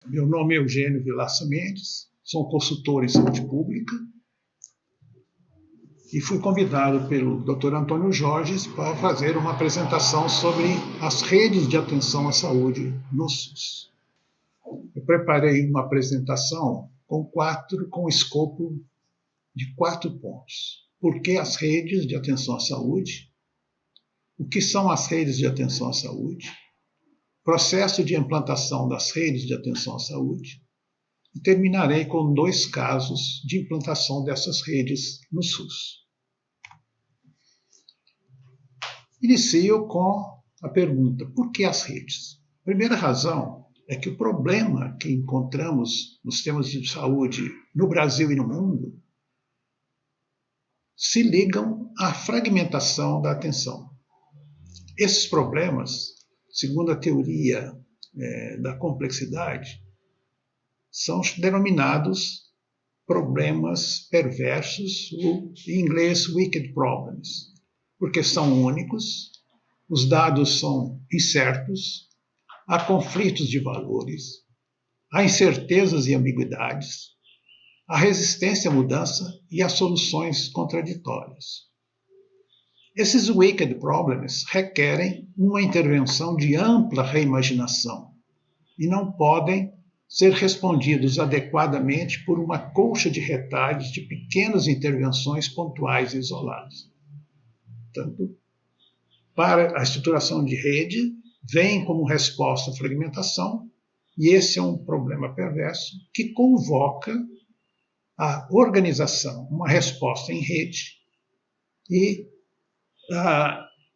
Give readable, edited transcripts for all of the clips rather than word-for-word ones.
Meu nome é Eugênio Vilaça Mendes, sou consultor em saúde pública e fui convidado pelo Dr. Antônio Jorges para fazer uma apresentação sobre as redes de atenção à saúde no SUS. Eu preparei uma apresentação com escopo de 4 pontos. Por que as redes de atenção à saúde? O que são as redes de atenção à saúde? Processo de implantação das redes de atenção à saúde. E terminarei com 2 casos de implantação dessas redes no SUS. Inicio com a pergunta: por que as redes? A primeira razão é que o problema que encontramos nos sistemas de saúde no Brasil e no mundo se ligam à fragmentação da atenção. Esses problemas, segundo a teoria da complexidade, são denominados problemas perversos, ou em inglês wicked problems, porque são únicos, os dados são incertos, há conflitos de valores, há incertezas e ambiguidades, há resistência à mudança e há soluções contraditórias. Esses wicked problems requerem uma intervenção de ampla reimaginação e não podem ser respondidos adequadamente por uma colcha de retalhos de pequenas intervenções pontuais e isoladas. Portanto, para a estruturação de rede, vem como resposta a fragmentação, e esse é um problema perverso que convoca a organização, uma resposta em rede e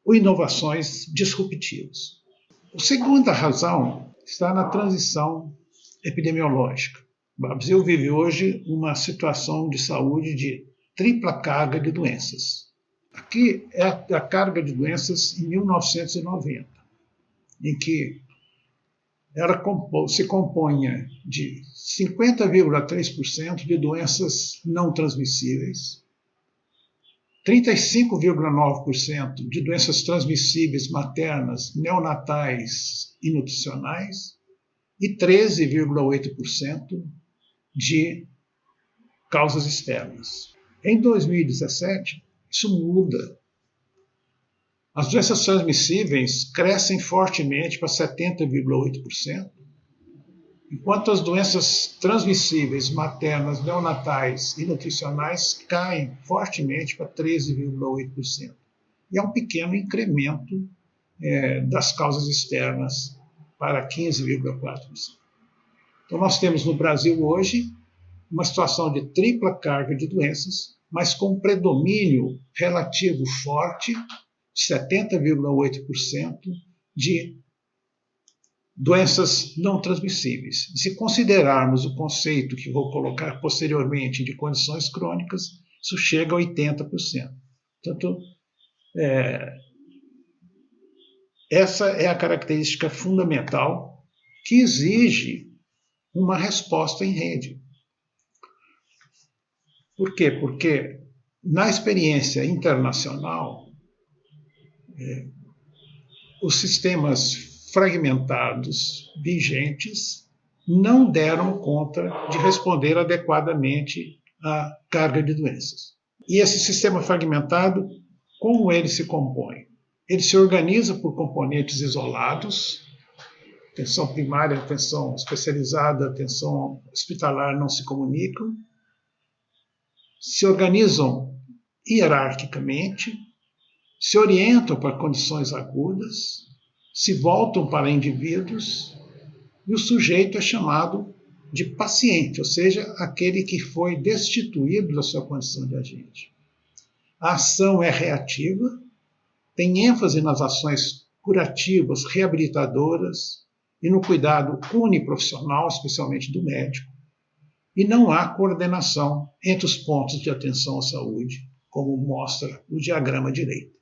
inovações disruptivas. A segunda razão está na transição epidemiológica. O Brasil vive hoje uma situação de saúde de tripla carga de doenças. Aqui é a carga de doenças em 1990, em que ela se compunha de 50,3% de doenças não transmissíveis, 35,9% de doenças transmissíveis maternas, neonatais e nutricionais e 13,8% de causas externas. Em 2017, isso muda. As doenças transmissíveis crescem fortemente para 70,8%, enquanto as doenças transmissíveis maternas, neonatais e nutricionais caem fortemente para 13,8%. E há um pequeno incremento das causas externas para 15,4%. Então nós temos no Brasil hoje uma situação de tripla carga de doenças, mas com um predomínio relativo forte, 70,8%, de doenças não transmissíveis. Se considerarmos o conceito que vou colocar posteriormente de condições crônicas, isso chega a 80%. Portanto, essa é a característica fundamental que exige uma resposta em rede. Por quê? Porque na experiência internacional, os sistemas fragmentados vigentes não deram conta de responder adequadamente à carga de doenças. E esse sistema fragmentado, como ele se compõe? Ele se organiza por componentes isolados, atenção primária, atenção especializada, atenção hospitalar não se comunicam, se organizam hierarquicamente, se orientam para condições agudas, se voltam para indivíduos, e o sujeito é chamado de paciente, ou seja, aquele que foi destituído da sua condição de agente. A ação é reativa, tem ênfase nas ações curativas, reabilitadoras e no cuidado uniprofissional, especialmente do médico, e não há coordenação entre os pontos de atenção à saúde, como mostra o diagrama direito.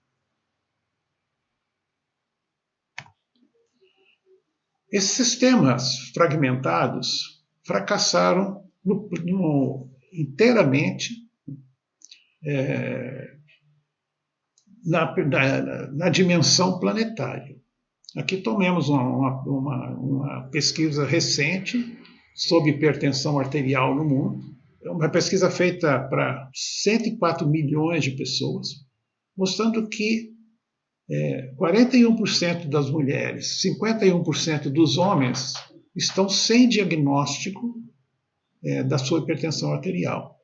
Esses sistemas fragmentados fracassaram inteiramente na dimensão planetária. Aqui tomemos uma pesquisa recente sobre hipertensão arterial no mundo. É uma pesquisa feita para 104 milhões de pessoas, mostrando que 41% das mulheres, 51% dos homens estão sem diagnóstico da sua hipertensão arterial.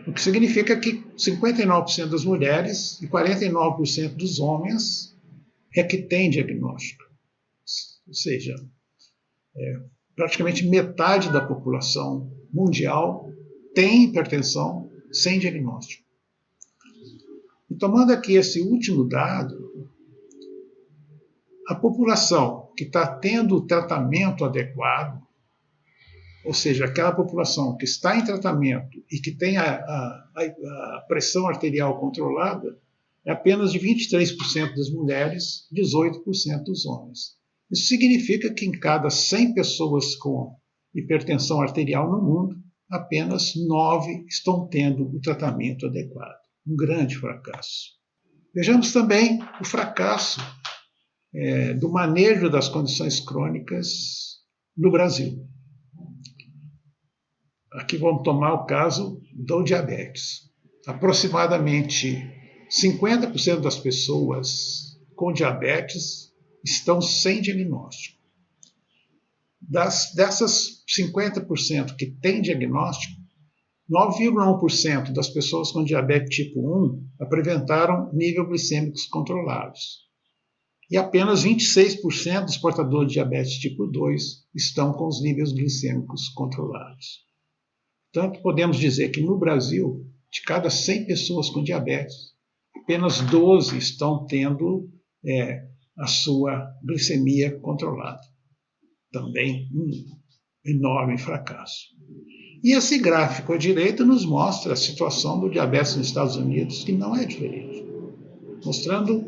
O que significa que 59% das mulheres e 49% dos homens é que têm diagnóstico. Ou seja, praticamente metade da população mundial tem hipertensão sem diagnóstico. E tomando aqui esse último dado, a população que está tendo o tratamento adequado, ou seja, aquela população que está em tratamento e que tem a pressão arterial controlada, é apenas de 23% das mulheres, 18% dos homens. Isso significa que em cada 100 pessoas com hipertensão arterial no mundo, apenas 9 estão tendo o tratamento adequado. Um grande fracasso. Vejamos também o fracasso do manejo das condições crônicas no Brasil. Aqui vamos tomar o caso do diabetes. Aproximadamente 50% das pessoas com diabetes estão sem diagnóstico. Dessas 50% que têm diagnóstico, 9,1% das pessoas com diabetes tipo 1 apresentaram níveis glicêmicos controlados. E apenas 26% dos portadores de diabetes tipo 2 estão com os níveis glicêmicos controlados. Portanto, podemos dizer que no Brasil, de cada 100 pessoas com diabetes, apenas 12 estão tendo a sua glicemia controlada. Também um enorme fracasso. E esse gráfico à direita nos mostra a situação do diabetes nos Estados Unidos, que não é diferente, mostrando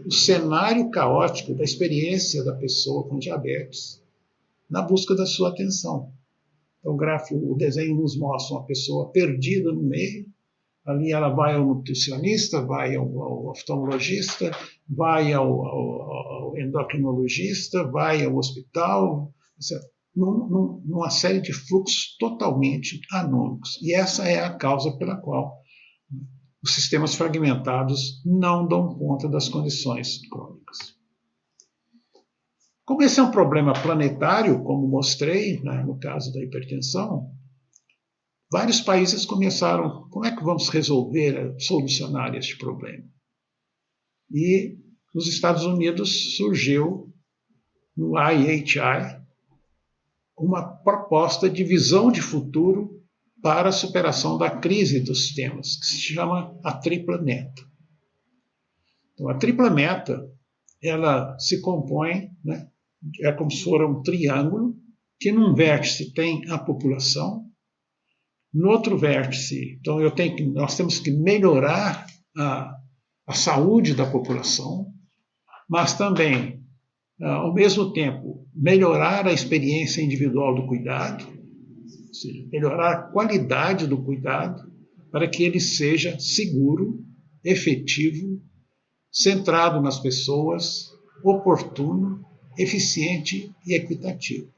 o cenário caótico da experiência da pessoa com diabetes na busca da sua atenção. Então, o desenho nos mostra uma pessoa perdida no meio. Ali ela vai ao nutricionista, vai ao oftalmologista, vai ao endocrinologista, vai ao hospital, numa série de fluxos totalmente anômicos. E essa é a causa pela qual os sistemas fragmentados não dão conta das condições crônicas. Como esse é um problema planetário, como mostrei no caso da hipertensão, vários países começaram, como é que vamos resolver, solucionar este problema? E nos Estados Unidos surgiu, no IHI, uma proposta de visão de futuro para a superação da crise dos sistemas, que se chama a tripla meta. Então, a tripla meta, ela se compõe, é como se fosse um triângulo, que num vértice tem a população, no outro vértice, então nós temos que melhorar a saúde da população, mas também, ao mesmo tempo, melhorar a experiência individual do cuidado, ou seja, melhorar a qualidade do cuidado para que ele seja seguro, efetivo, centrado nas pessoas, oportuno, eficiente e equitativo.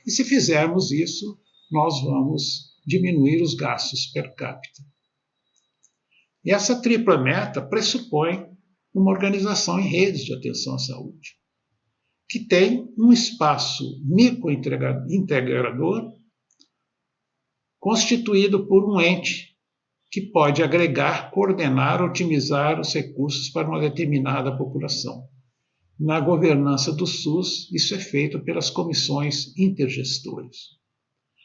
E se fizermos isso, nós vamos diminuir os gastos per capita. E essa tripla meta pressupõe uma organização em redes de atenção à saúde, que tem um espaço microintegrador constituído por um ente que pode agregar, coordenar, otimizar os recursos para uma determinada população. Na governança do SUS, isso é feito pelas comissões intergestoras.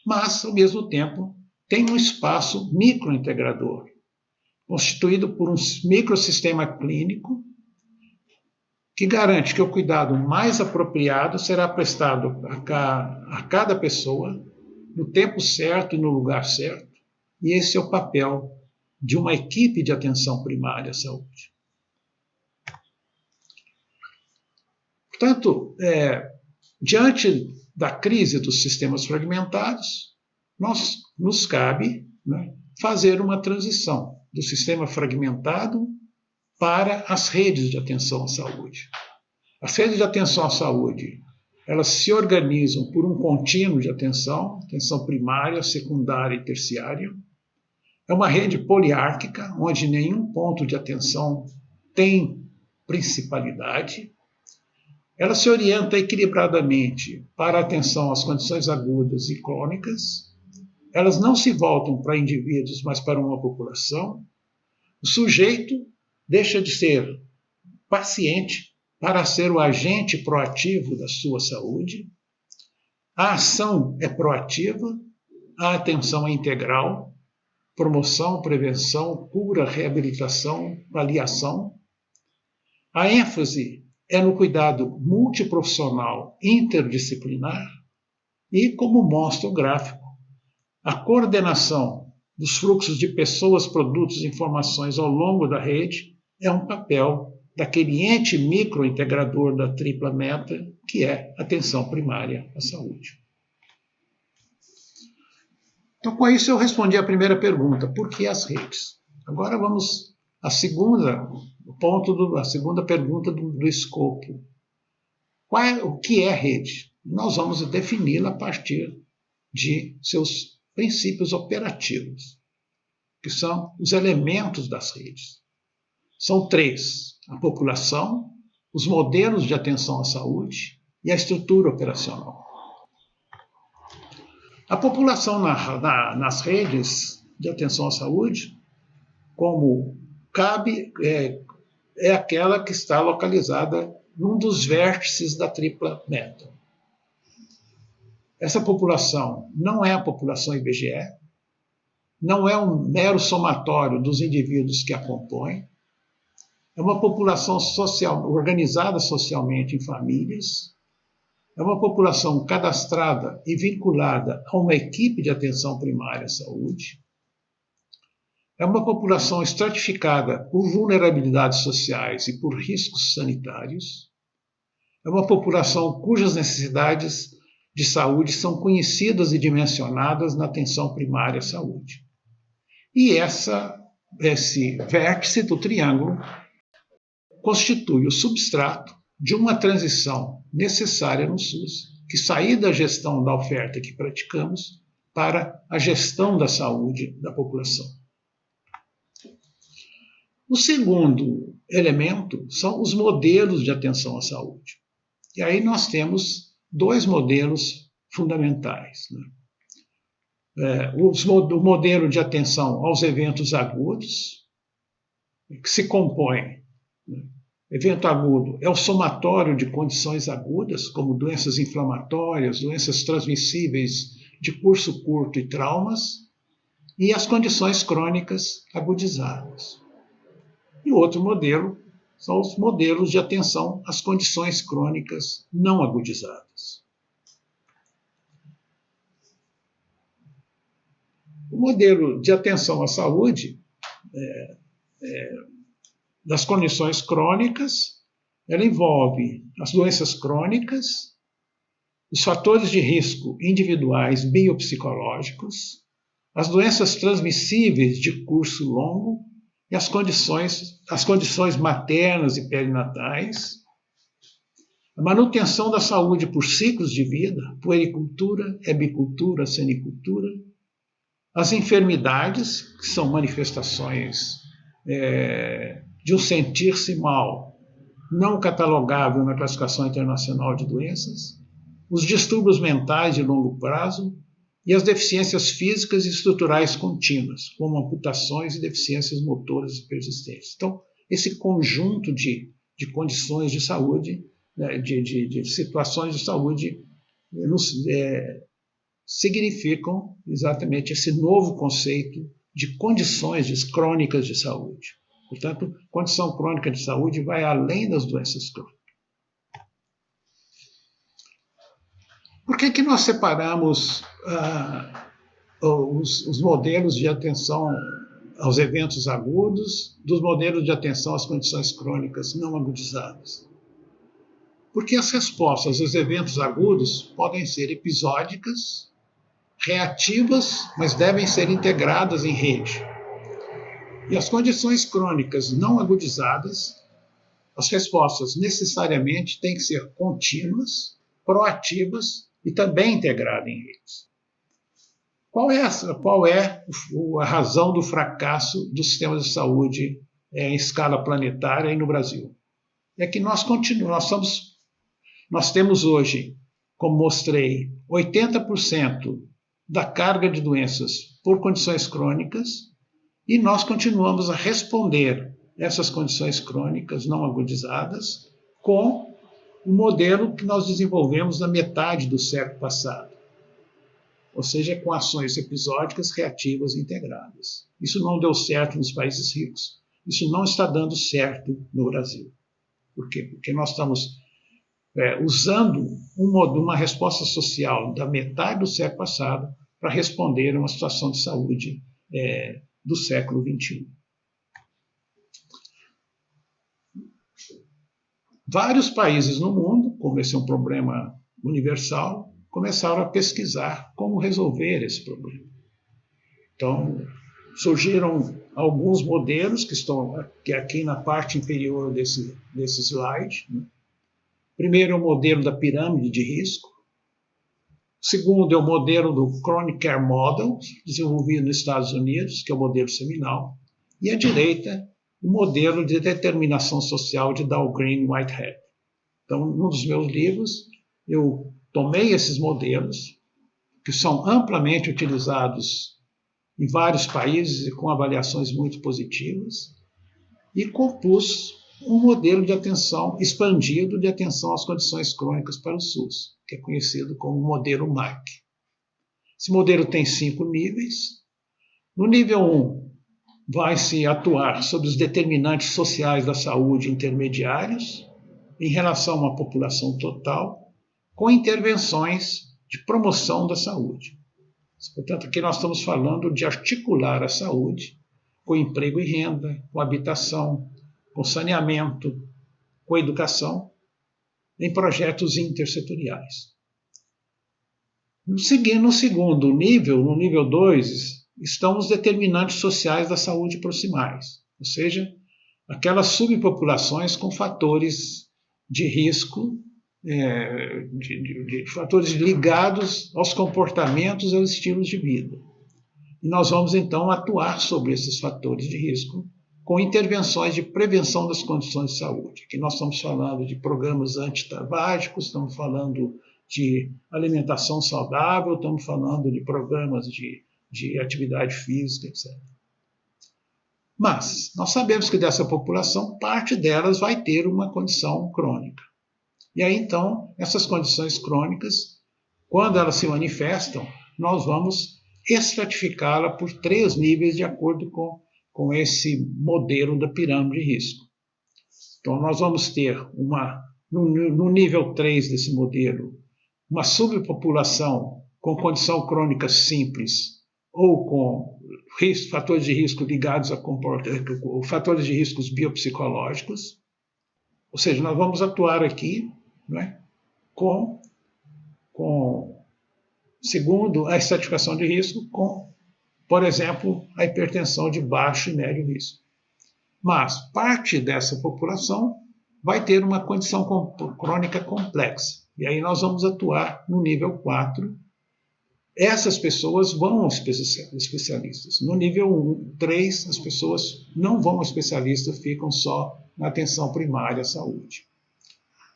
Mas, ao mesmo tempo, tem um espaço microintegrador, constituído por um microsistema clínico que garante que o cuidado mais apropriado será prestado a cada pessoa, no tempo certo e no lugar certo, e esse é o papel de uma equipe de atenção primária à saúde. Portanto, diante da crise dos sistemas fragmentados, nos cabe fazer uma transição do sistema fragmentado para as redes de atenção à saúde. As redes de atenção à saúde, elas se organizam por um contínuo de atenção primária, secundária e terciária. É uma rede poliárquica, onde nenhum ponto de atenção tem principalidade. Ela se orienta equilibradamente para a atenção às condições agudas e crônicas. Elas não se voltam para indivíduos, mas para uma população. O sujeito deixa de ser paciente para ser o agente proativo da sua saúde. A ação é proativa, a atenção é integral, promoção, prevenção, cura, reabilitação, avaliação. A ênfase é no cuidado multiprofissional interdisciplinar e, como mostra o gráfico, a coordenação dos fluxos de pessoas, produtos e informações ao longo da rede é um papel daquele ente microintegrador da tripla meta, que é a atenção primária à saúde. Então, com isso, eu respondi a primeira pergunta: por que as redes? Agora vamos à segunda pergunta do escopo. O que é rede? Nós vamos defini-la a partir de seus princípios operativos, que são os elementos das redes. São 3: a população, os modelos de atenção à saúde e a estrutura operacional. A população nas redes de atenção à saúde, como cabe, é aquela que está localizada num dos vértices da tripla meta. Essa população não é a população IBGE, não é um mero somatório dos indivíduos que a compõem, é uma população social, organizada socialmente em famílias, é uma população cadastrada e vinculada a uma equipe de atenção primária à saúde, é uma população estratificada por vulnerabilidades sociais e por riscos sanitários, é uma população cujas necessidades de saúde são conhecidas e dimensionadas na atenção primária à saúde. E esse vértice do triângulo constitui o substrato de uma transição necessária no SUS, que sair da gestão da oferta que praticamos para a gestão da saúde da população. O segundo elemento são os modelos de atenção à saúde. E aí nós temos 2 modelos fundamentais, o modelo de atenção aos eventos agudos, que se compõe. Evento agudo é o somatório de condições agudas, como doenças inflamatórias, doenças transmissíveis de curso curto e traumas, e as condições crônicas agudizadas. E o outro modelo são os modelos de atenção às condições crônicas não agudizadas. O modelo de atenção à saúde das condições crônicas, ela envolve as doenças crônicas, os fatores de risco individuais biopsicológicos, as doenças transmissíveis de curso longo e as condições maternas e perinatais, a manutenção da saúde por ciclos de vida, puericultura, hebicultura, senicultura, as enfermidades, que são manifestações de um sentir-se mal, não catalogável na classificação internacional de doenças, os distúrbios mentais de longo prazo e as deficiências físicas e estruturais contínuas, como amputações e deficiências motoras persistentes. Então, esse conjunto de condições de saúde, de situações de saúde, significam exatamente esse novo conceito de condições crônicas de saúde. Portanto, condição crônica de saúde vai além das doenças crônicas. Por que nós separamos os modelos de atenção aos eventos agudos dos modelos de atenção às condições crônicas não agudizadas? Porque as respostas aos eventos agudos podem ser episódicas, reativas, mas devem ser integradas em rede. E as condições crônicas não agudizadas, as respostas necessariamente têm que ser contínuas, proativas e também integradas em redes. Qual é a razão do fracasso do sistema de saúde em escala planetária e no Brasil? É que nós temos hoje, como mostrei, 80% da carga de doenças por condições crônicas e nós continuamos a responder essas condições crônicas não agudizadas com o modelo que nós desenvolvemos na metade do século passado, ou seja, com ações episódicas, reativas e integradas. Isso não deu certo nos países ricos, isso não está dando certo no Brasil. Por quê? Porque nós estamos usando uma resposta social da metade do século passado para responder a uma situação de saúde do século XXI. Vários países no mundo, como esse é um problema universal, começaram a pesquisar como resolver esse problema. Então, surgiram alguns modelos que estão aqui na parte inferior desse slide. Né? Primeiro é o modelo da pirâmide de risco. O segundo é o modelo do Chronic Care Model, desenvolvido nos Estados Unidos, que é o modelo seminal. E à direita, o modelo de determinação social de Dahlgren e Whitehead. Então, num dos meus livros, eu tomei esses modelos, que são amplamente utilizados em vários países e com avaliações muito positivas, e compus um modelo de atenção expandido de atenção às condições crônicas para o SUS, que é conhecido como modelo MAC. Esse modelo tem 5 níveis. No nível 1, vai-se atuar sobre os determinantes sociais da saúde intermediários em relação a uma população total, com intervenções de promoção da saúde. Portanto, aqui nós estamos falando de articular a saúde com emprego e renda, com habitação, com saneamento, com educação, em projetos intersetoriais. No segundo nível, no nível 2, estão os determinantes sociais da saúde proximais, ou seja, aquelas subpopulações com fatores de risco, de fatores ligados aos comportamentos e aos estilos de vida. E nós vamos, então, atuar sobre esses fatores de risco com intervenções de prevenção das condições de saúde. Aqui nós estamos falando de programas antitabágicos, estamos falando de alimentação saudável, estamos falando de programas de atividade física, etc. Mas nós sabemos que dessa população, parte delas vai ter uma condição crônica. E aí, então, essas condições crônicas, quando elas se manifestam, nós vamos estratificá-la por 3 níveis de acordo com esse modelo da pirâmide de risco. Então, nós vamos ter no nível 3 desse modelo, uma subpopulação com condição crônica simples ou com fatores de risco ligados a fatores de riscos biopsicológicos. Ou seja, nós vamos atuar aqui, né, segundo a estratificação de risco, com, por exemplo, a hipertensão de baixo e médio risco. Mas parte dessa população vai ter uma condição crônica complexa. E aí nós vamos atuar no nível 4. Essas pessoas vão aos especialistas. No nível 3, as pessoas não vão ao especialista, ficam só na atenção primária à saúde.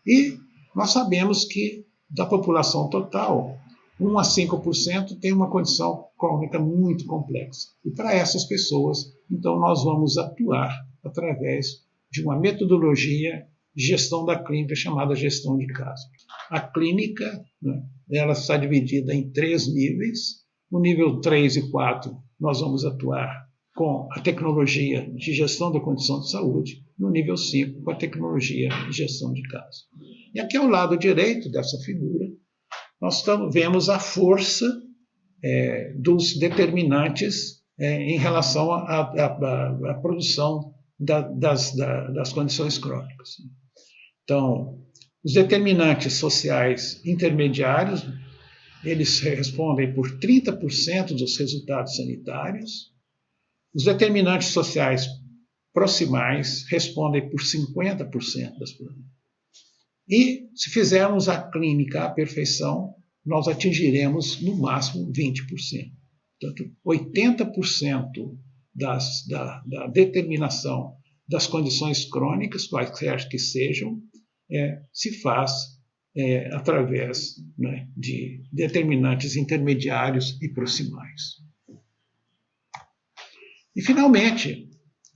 E nós sabemos que da população total, 1 a 5% tem uma condição crônica muito complexa. E para essas pessoas, então, nós vamos atuar através de uma metodologia de gestão da clínica chamada gestão de caso. A clínica, né, ela está dividida em 3 níveis. No nível 3 e 4, nós vamos atuar com a tecnologia de gestão da condição de saúde. No nível 5, com a tecnologia de gestão de caso. E aqui ao lado direito dessa figura, nós vemos a força dos determinantes em relação à produção das condições crônicas. Então, os determinantes sociais intermediários, eles respondem por 30% dos resultados sanitários. Os determinantes sociais proximais respondem por 50% das problemas. E, se fizermos a clínica à perfeição, nós atingiremos, no máximo, 20%. Portanto, 80% da determinação das condições crônicas, quaisquer que sejam, se faz através, né, de determinantes intermediários e proximais. E, finalmente,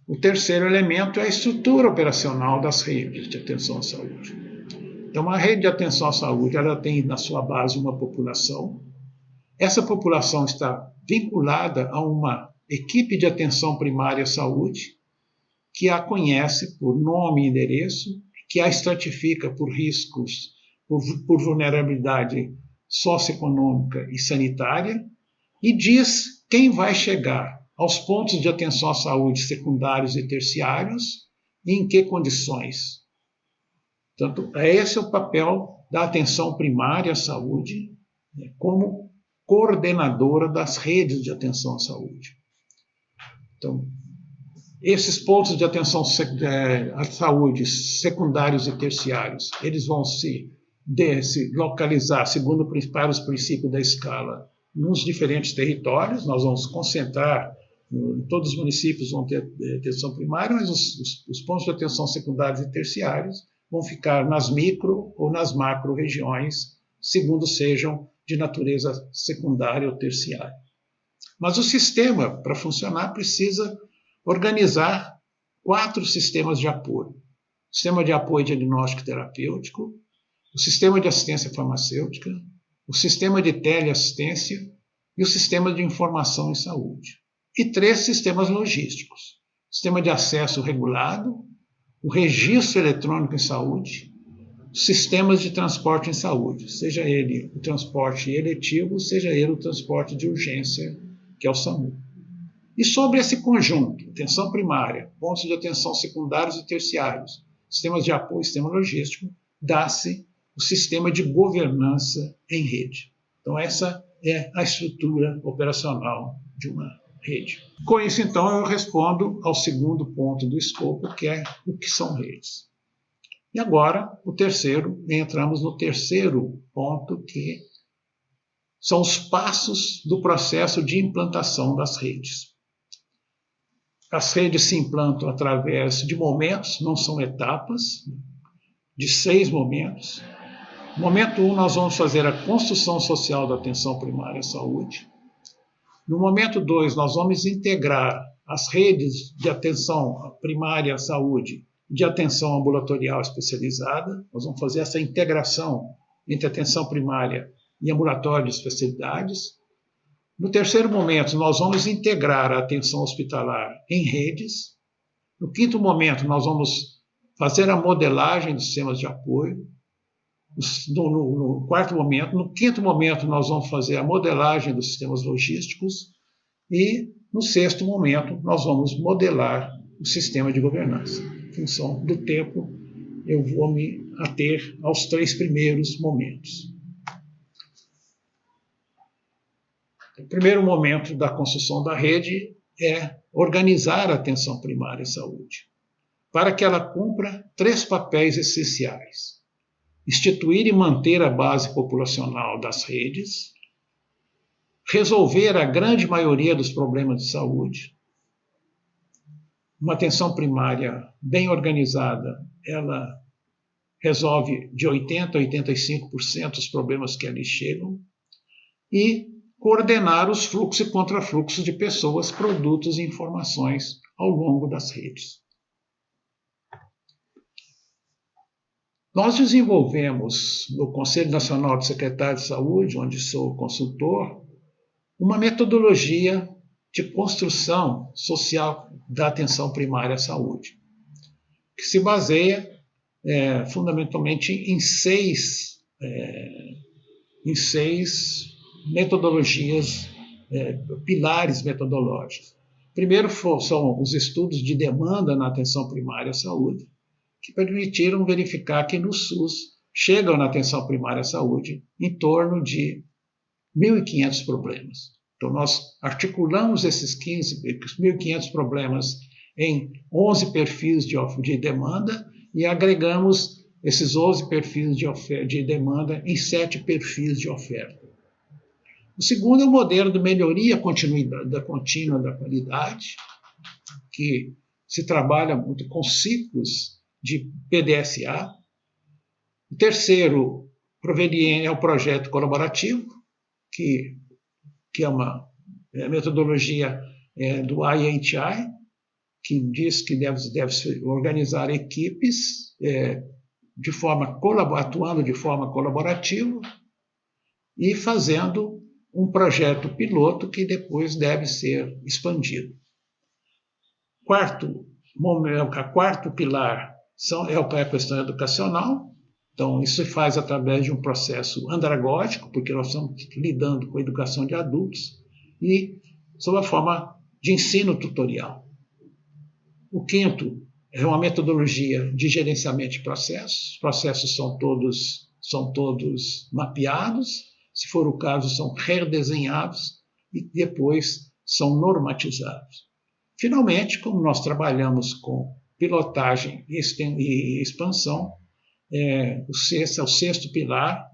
o terceiro elemento é a estrutura operacional das redes de atenção à saúde. Então, a rede de atenção à saúde, ela tem na sua base uma população. Essa população está vinculada a uma equipe de atenção primária à saúde, que a conhece por nome e endereço, que a estratifica por riscos, por vulnerabilidade socioeconômica e sanitária, e diz quem vai chegar aos pontos de atenção à saúde secundários e terciários e em que condições. Portanto, esse é o papel da atenção primária à saúde, né, como coordenadora das redes de atenção à saúde. Então, esses pontos de atenção à saúde secundários e terciários, eles vão se localizar segundo para os princípios da escala nos diferentes territórios. Nós vamos concentrar, todos os municípios vão ter atenção primária, mas os pontos de atenção secundários e terciários vão ficar nas micro ou nas macro regiões, segundo sejam de natureza secundária ou terciária. Mas o sistema, para funcionar, precisa organizar 4 sistemas de apoio. O sistema de apoio diagnóstico e terapêutico, o sistema de assistência farmacêutica, o sistema de teleassistência e o sistema de informação em saúde. E 3 sistemas logísticos: o sistema de acesso regulado, o registro eletrônico em saúde, sistemas de transporte em saúde, seja ele o transporte eletivo, seja ele o transporte de urgência, que é o SAMU. E sobre esse conjunto, atenção primária, pontos de atenção secundários e terciários, sistemas de apoio, sistema logístico, dá-se o sistema de governança em rede. Então, essa é a estrutura operacional de uma rede. Com isso, então, eu respondo ao segundo ponto do escopo, que é o que são redes. E agora, entramos no terceiro ponto, que são os passos do processo de implantação das redes. As redes se implantam através de momentos, não são etapas, de 6 momentos. No momento 1, nós vamos fazer a construção social da atenção primária à saúde. No momento 2, nós vamos integrar as redes de atenção primária à saúde de atenção ambulatorial especializada. Nós vamos fazer essa integração entre atenção primária e ambulatório de especialidades. No terceiro momento, nós vamos integrar a atenção hospitalar em redes. No quinto momento, nós vamos fazer a modelagem dos sistemas de apoio. No quarto momento, no quinto momento, nós vamos fazer a modelagem dos sistemas logísticos. E no sexto momento, nós vamos modelar o sistema de governança. Em função do tempo, eu vou me ater aos 3 primeiros momentos. O primeiro momento da construção da rede é organizar a atenção primária à saúde, para que ela cumpra 3 papéis essenciais: instituir e manter a base populacional das redes, resolver a grande maioria dos problemas de saúde. Uma atenção primária bem organizada, ela resolve de 80% a 85% dos problemas que ali chegam, e coordenar os fluxos e contrafluxos de pessoas, produtos e informações ao longo das redes. Nós desenvolvemos, no Conselho Nacional de Secretários de Saúde, onde sou consultor, uma metodologia de construção social da atenção primária à saúde, que se baseia fundamentalmente em 6 metodologias, pilares metodológicos. Primeiro são os estudos de demanda na atenção primária à saúde, que permitiram verificar que no SUS chegam na atenção primária à saúde em torno de 1.500 problemas. Então, nós articulamos esses 1.500 problemas em 11 perfis de demanda e agregamos esses 11 perfis de demanda em 7 perfis de oferta. O segundo é o modelo de melhoria contínua da qualidade, que se trabalha muito com ciclos de PDSA. O terceiro é o projeto colaborativo, que é uma metodologia do IHI, que diz que deve organizar equipes atuando de forma colaborativa e fazendo um projeto piloto que depois deve ser expandido. Quarto pilar é a questão educacional. Então, isso se faz através de um processo andragógico, porque nós estamos lidando com a educação de adultos, e sob a forma de ensino tutorial. O quinto é uma metodologia de gerenciamento de processos. Os processos são todos mapeados, se for o caso, são redesenhados e depois são normatizados. Finalmente, como nós trabalhamos com pilotagem e expansão, o sexto pilar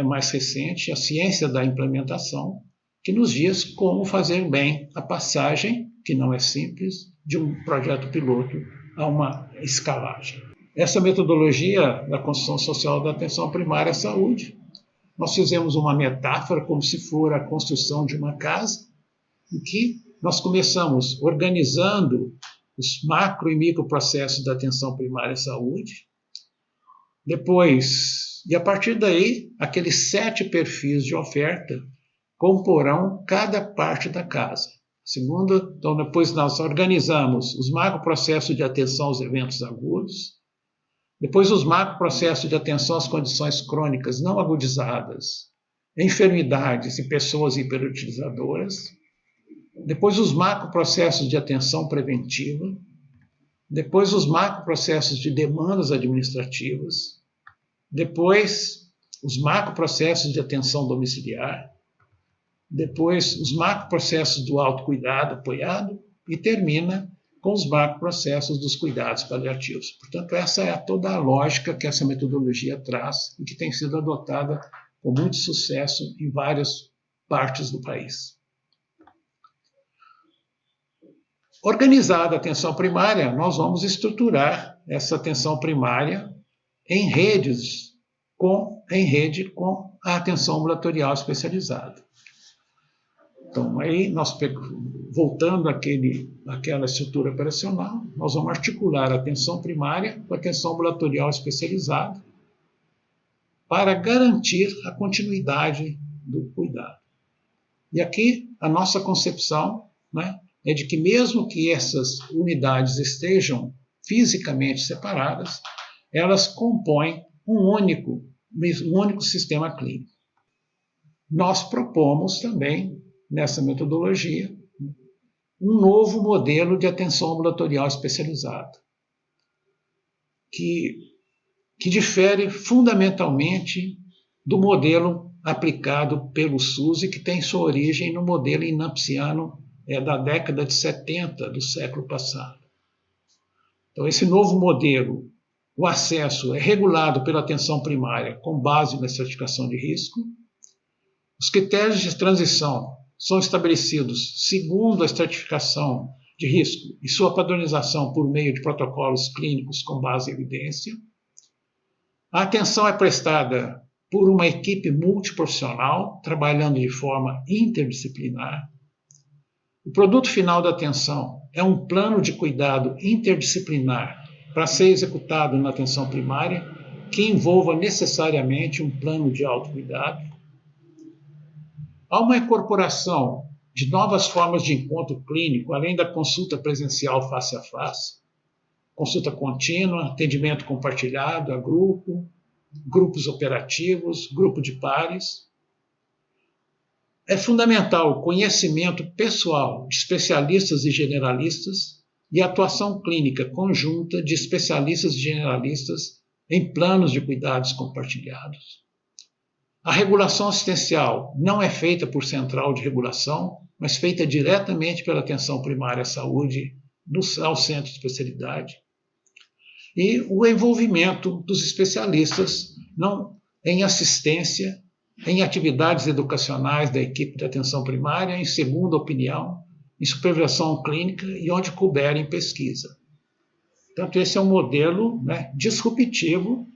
mais recente, a ciência da implementação, que nos diz como fazer bem a passagem, que não é simples, de um projeto piloto a uma escalagem. Essa metodologia da construção social da atenção primária à saúde, nós fizemos uma metáfora como se for a construção de uma casa, em que nós começamos organizando os macro e microprocessos da atenção primária à saúde. Depois, e a partir daí, aqueles 7 perfis de oferta comporão cada parte da casa. Segundo, então, depois nós organizamos os macroprocessos de atenção aos eventos agudos, depois os macroprocessos de atenção às condições crônicas não agudizadas, enfermidades e pessoas hiperutilizadoras, depois os macroprocessos de atenção preventiva, depois os macroprocessos de demandas administrativas, depois os macroprocessos de atenção domiciliar, depois os macroprocessos do autocuidado apoiado e termina com os macroprocessos dos cuidados paliativos. Portanto, essa é toda a lógica que essa metodologia traz e que tem sido adotada com muito sucesso em várias partes do país. Organizada a atenção primária, nós vamos estruturar essa atenção primária em rede com a atenção ambulatorial especializada. Então, aí, voltando àquela estrutura operacional, nós vamos articular a atenção primária com a atenção ambulatorial especializada para garantir a continuidade do cuidado. E aqui, a nossa concepção, é de que mesmo que essas unidades estejam fisicamente separadas, elas compõem um único sistema clínico. Nós propomos também, nessa metodologia, um novo modelo de atenção ambulatorial especializada, que difere fundamentalmente do modelo aplicado pelo SUS e que tem sua origem no modelo inampsiano da década de 70 do século passado. Então, esse novo modelo, o acesso é regulado pela atenção primária com base na estratificação de risco. Os critérios de transição são estabelecidos segundo a estratificação de risco e sua padronização por meio de protocolos clínicos com base em evidência. A atenção é prestada por uma equipe multiprofissional, trabalhando de forma interdisciplinar. O produto final da atenção é um plano de cuidado interdisciplinar para ser executado na atenção primária, que envolva necessariamente um plano de autocuidado. Há uma incorporação de novas formas de encontro clínico, além da consulta presencial face a face, consulta contínua, atendimento compartilhado a grupo, grupos operativos, grupo de pares. É fundamental o conhecimento pessoal de especialistas e generalistas e a atuação clínica conjunta de especialistas e generalistas em planos de cuidados compartilhados. A regulação assistencial não é feita por central de regulação, mas feita diretamente pela atenção primária à saúde, ao centro de especialidade. E o envolvimento dos especialistas em assistência, em atividades educacionais da equipe de atenção primária, em segunda opinião, em supervisão clínica e onde couber em pesquisa. Portanto, esse é um modelo, né, disruptivo,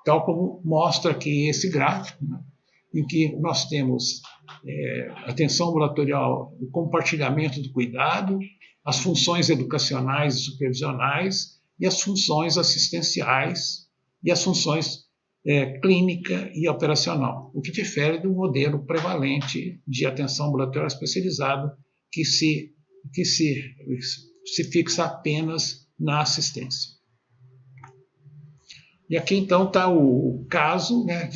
tal como mostra aqui esse gráfico, né, em que nós temos atenção ambulatorial, o compartilhamento do cuidado, as funções educacionais e supervisionais e as funções assistenciais e as funções clínica e operacional, o que difere do modelo prevalente de atenção ambulatorial especializada que se fixa apenas na assistência. E aqui, então, está o caso, né,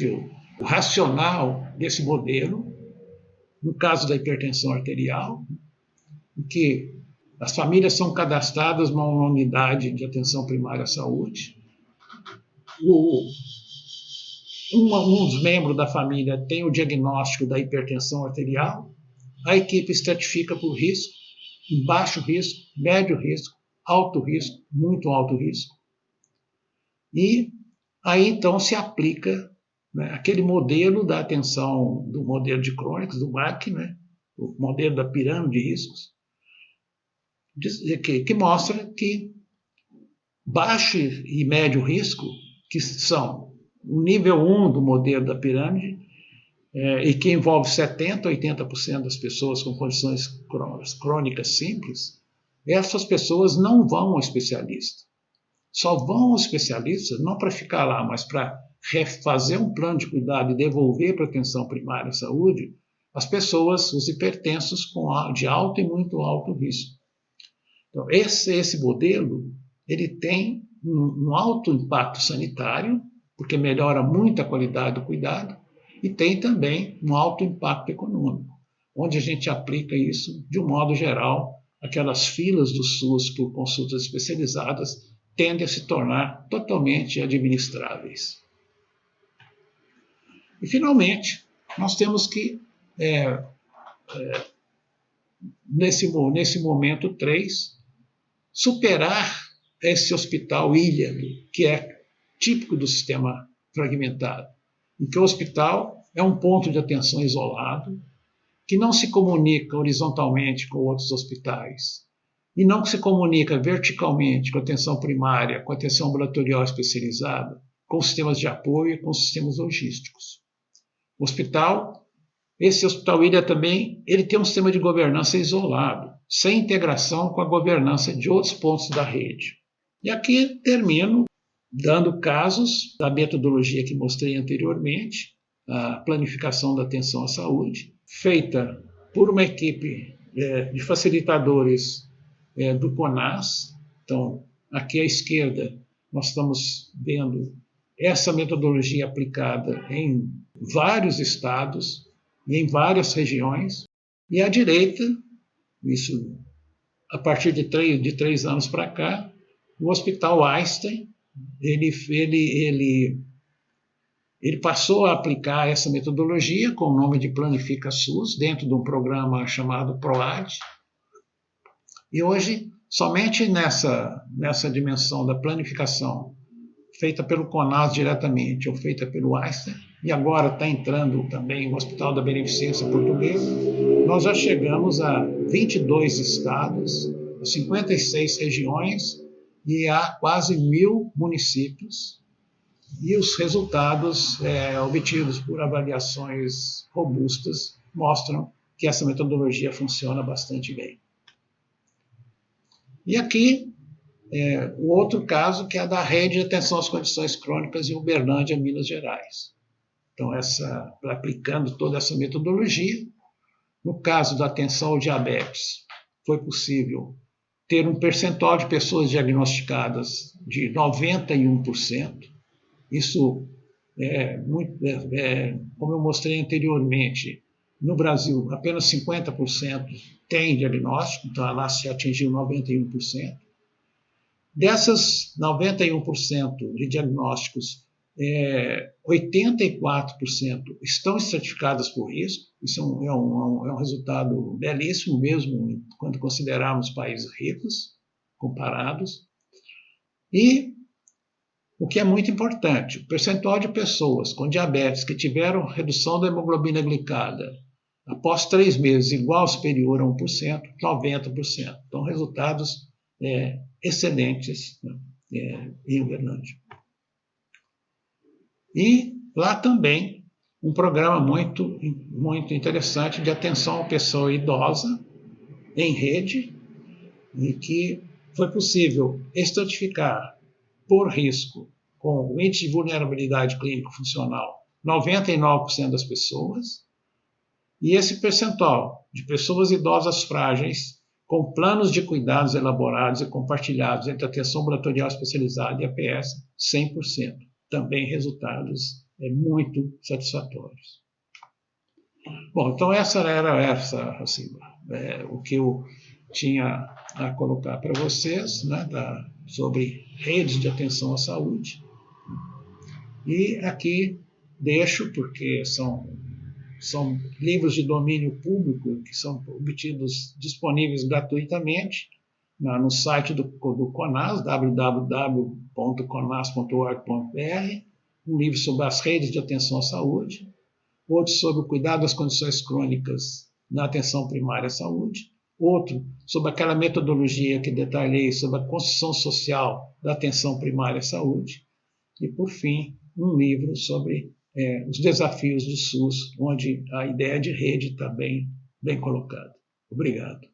o racional desse modelo, no caso da hipertensão arterial, em que as famílias são cadastradas numa unidade de atenção primária à saúde, um dos membros da família tem o diagnóstico da hipertensão arterial, a equipe estratifica por risco, baixo risco, médio risco, alto risco, muito alto risco. E aí, então, se aplica, né, aquele modelo da atenção, do modelo de crônicos, do MAC, né, o modelo da pirâmide de riscos, que mostra que baixo e médio risco, que são o nível 1 do modelo da pirâmide, e que envolve 70% a 80% das pessoas com condições crônicas simples, essas pessoas não vão ao especialista. Só vão ao especialista não para ficar lá, mas para refazer um plano de cuidado e devolver para a atenção primária à saúde as pessoas, os hipertensos de alto e muito alto risco. Então, esse modelo ele tem um alto impacto sanitário, porque melhora muito a qualidade do cuidado, e tem também um alto impacto econômico, onde a gente aplica isso, de um modo geral, aquelas filas do SUS por consultas especializadas tendem a se tornar totalmente administráveis. E, finalmente, nós temos que, nesse momento 3, superar esse hospital ilha, que é típico do sistema fragmentado, em que o hospital é um ponto de atenção isolado, que não se comunica horizontalmente com outros hospitais, e não se comunica verticalmente com a atenção primária, com a atenção ambulatorial especializada, com sistemas de apoio e com sistemas logísticos. Esse hospital ilha também, ele tem um sistema de governança isolado, sem integração com a governança de outros pontos da rede. E aqui termino dando casos da metodologia que mostrei anteriormente, a planificação da atenção à saúde, feita por uma equipe de facilitadores do CONAS. Então, aqui à esquerda, nós estamos vendo essa metodologia aplicada em vários estados e em várias regiões. E à direita, isso a partir de 3 anos para cá, o Hospital Einstein, ele passou a aplicar essa metodologia com o nome de Planifica SUS, dentro de um programa chamado PROAD. E hoje, somente nessa dimensão da planificação, feita pelo CONAS diretamente ou feita pelo Einstein, e agora está entrando também o Hospital da Beneficência Portuguesa, nós já chegamos a 22 estados, 56 regiões e a quase 1.000 municípios. E os resultados obtidos por avaliações robustas mostram que essa metodologia funciona bastante bem. E aqui, o outro caso, que é da rede de atenção às condições crônicas em Uberlândia, Minas Gerais. Então, aplicando toda essa metodologia, no caso da atenção ao diabetes, foi possível ter um percentual de pessoas diagnosticadas de 91%. Isso como eu mostrei anteriormente, no Brasil apenas 50% tem diagnóstico, então lá se atingiu 91%. Dessas 91% de diagnósticos 84% estão estratificadas por risco. Isso é um resultado belíssimo mesmo quando considerarmos países ricos comparados. E o que é muito importante, o percentual de pessoas com diabetes que tiveram redução da hemoglobina glicada após 3 meses igual ou superior a 1%, 90%. Então, resultados excelentes, né, em Uberlândia. E lá também um programa muito, muito interessante de atenção à pessoa idosa em rede, em que foi possível estratificar por risco, com o índice de vulnerabilidade clínico-funcional, 99% das pessoas, e esse percentual de pessoas idosas frágeis com planos de cuidados elaborados e compartilhados entre atenção ambulatorial especializada e APS, 100%. Também resultados muito satisfatórios. Bom, então essa era assim, o que eu tinha a colocar para vocês, né, sobre redes de atenção à saúde. E aqui deixo, porque são livros de domínio público que são obtidos disponíveis gratuitamente no site do CONAS, www.conas.org.br, um livro sobre as redes de atenção à saúde, outro sobre o cuidado das condições crônicas na atenção primária à saúde, outro sobre aquela metodologia que detalhei sobre a construção social da atenção primária à saúde, e, por fim, um livro sobre os desafios do SUS, onde a ideia de rede está bem colocada. Obrigado.